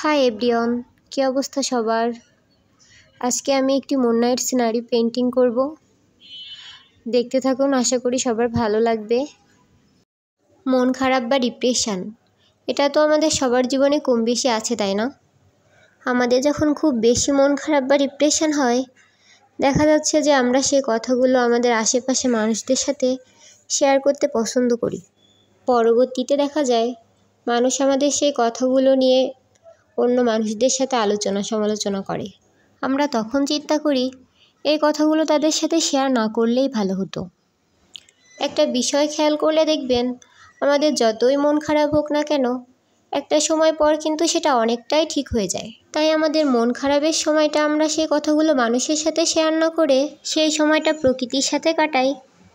Hi everyone, কী অবস্থা সবার? আজকে আমি একটি মুনলাইট সিনারি পেন্টিং করব। দেখতে থাকুন, আশা করি সবার ভালো লাগবে। মন খারাপ বা ডিপ্রেশন, এটা তো আমাদের সবার জীবনে কম বেশি আছে, তাই না? আমাদের যখন খুব বেশি মন খারাপ বা ডিপ্রেশন হয়, দেখা যাচ্ছে যে আমরা সেই কথাগুলো আমাদের আশেপাশে মানুষদের সাথে শেয়ার করতে পছন্দ করি। পরবর্তীতে দেখা যায় মানুষ আমাদের সেই কথাগুলো নিয়ে অন্য মানুষদের সাথে আলোচনা সমালোচনা করে। আমরা তখন চিন্তা করি এই কথাগুলো তাদের সাথে শেয়ার না করলেই ভালো হতো। একটা বিষয় খেয়াল করলে দেখবেন, আমাদের যতই মন খারাপ হোক না কেন, একটা সময় পর কিন্তু সেটা অনেকটাই ঠিক হয়ে যায়। তাই আমাদের মন খারাপের সময়টা আমরা সেই কথাগুলো মানুষের সাথে শেয়ার না করে সেই সময়টা প্রকৃতির সাথে কাটাই।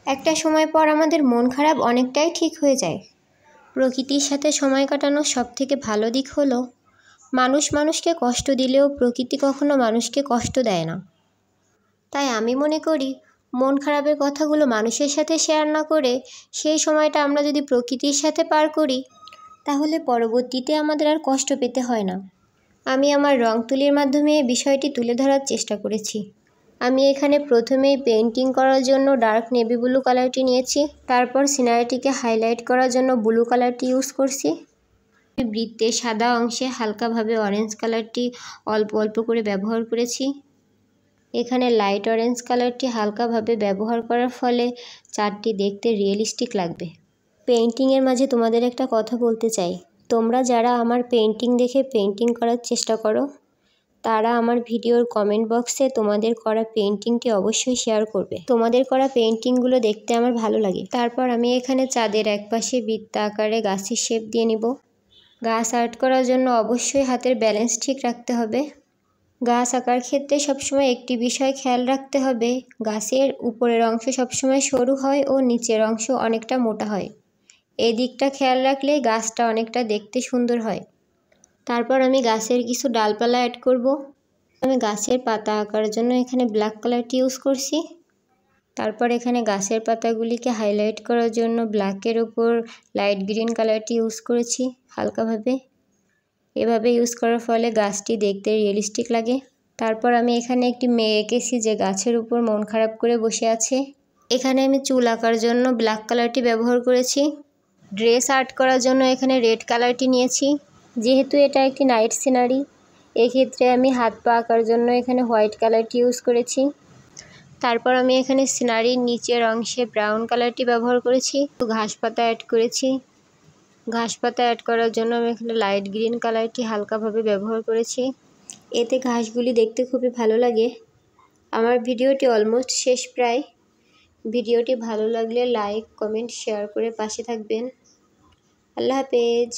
একটা সময় পর আমাদের মন খারাপ অনেকটাই ঠিক হয়ে যায়। প্রকৃতির সাথে সময় কাটানোর সবথেকে ভালো দিক হলো, মানুষ মানুষকে কষ্ট দিলেও প্রকৃতি কখনো মানুষকে কষ্ট দেয় না। তাই আমি মনে করি মন খারাপের কথাগুলো মানুষের সাথে শেয়ার না করে সেই সময়টা আমরা যদি প্রকৃতির সাথে পার করি, তাহলে পরবর্তীতে আমাদের আর কষ্ট পেতে হয় না। আমি আমার রং তুলির মাধ্যমে এই বিষয়টি তুলে ধরার চেষ্টা করেছি। আমি এখানে প্রথমেই পেন্টিং করার জন্য ডার্ক নেভি ব্লু কালারটি নিয়েছি। তারপর সিনারিটিকে হাইলাইট করার জন্য ব্লু কালারটি ইউজ করছি। বৃত্তের সাদা অংশে হালকাভাবে অরেঞ্জ কালারটি অল্প অল্প করে ব্যবহার করেছি। এখানে লাইট অরেঞ্জ কালারটি হালকাভাবে ব্যবহার করার ফলে চারটি দেখতে রিয়েলিস্টিক লাগবে। পেন্টিংয়ের মাঝে তোমাদের একটা কথা বলতে চাই, তোমরা যারা আমার পেন্টিং দেখে পেন্টিং করার চেষ্টা করো, তারা আমার ভিডিওর কমেন্ট বক্সে তোমাদের করা পেন্টিংটি অবশ্যই শেয়ার করবে। তোমাদের করা পেন্টিংগুলো দেখতে আমার ভালো লাগে। তারপর আমি এখানে চাঁদের একপাশে বৃত্ত আকারে গাছের শেপ দিয়ে নিব। গাছ আর্ট করার জন্য অবশ্যই হাতের ব্যালেন্স ঠিক রাখতে হবে। গাছ আঁকার ক্ষেত্রে সবসময় একটি বিষয় খেয়াল রাখতে হবে, গাছের উপরের অংশ সবসময় সরু হয় ও নিচের অংশ অনেকটা মোটা হয়। এই দিকটা খেয়াল রাখলে গাছটা অনেকটা দেখতে সুন্দর হয়। তারপর আমি গাছের কিছু ডালপালা অ্যাড করব। আমি গাছের পাতা আঁকার জন্য এখানে ব্ল্যাক কালারটি ইউজ করছি। তারপর এখানে গাছের পাতাগুলিকে হাইলাইট করার জন্য ব্ল্যাকের উপর লাইট গ্রিন কালারটি ইউজ করেছি হালকাভাবে। এভাবে ইউজ করার ফলে গাছটি দেখতে রিয়েলিস্টিক লাগে। তারপর আমি এখানে একটি মেয়ে এঁকেছি যে গাছের উপর মন খারাপ করে বসে আছে। এখানে আমি চুল আঁকার জন্য ব্ল্যাক কালারটি ব্যবহার করেছি। ড্রেস আর্ট করার জন্য এখানে রেড কালারটি নিয়েছি। যেহেতু এটা একটি নাইট সিনারি, এক্ষেত্রে আমি হাত পা আঁকার জন্য এখানে হোয়াইট কালারটি ইউজ করেছি। তারপর আমি এখানে সিনারির নিচের অংশে ব্রাউন কালারটি ব্যবহার করেছি। ঘাস পাতা অ্যাড করেছি। ঘাস পাতা অ্যাড করার জন্য আমি এখানে লাইট গ্রিন কালারটি হালকাভাবে ব্যবহার করেছি। এতে ঘাসগুলি দেখতে খুবই ভালো লাগে। আমার ভিডিওটি অলমোস্ট শেষ প্রায়। ভিডিওটি ভালো লাগলে লাইক, কমেন্ট, শেয়ার করে পাশে থাকবেন। আল্লাহ হাফেজ।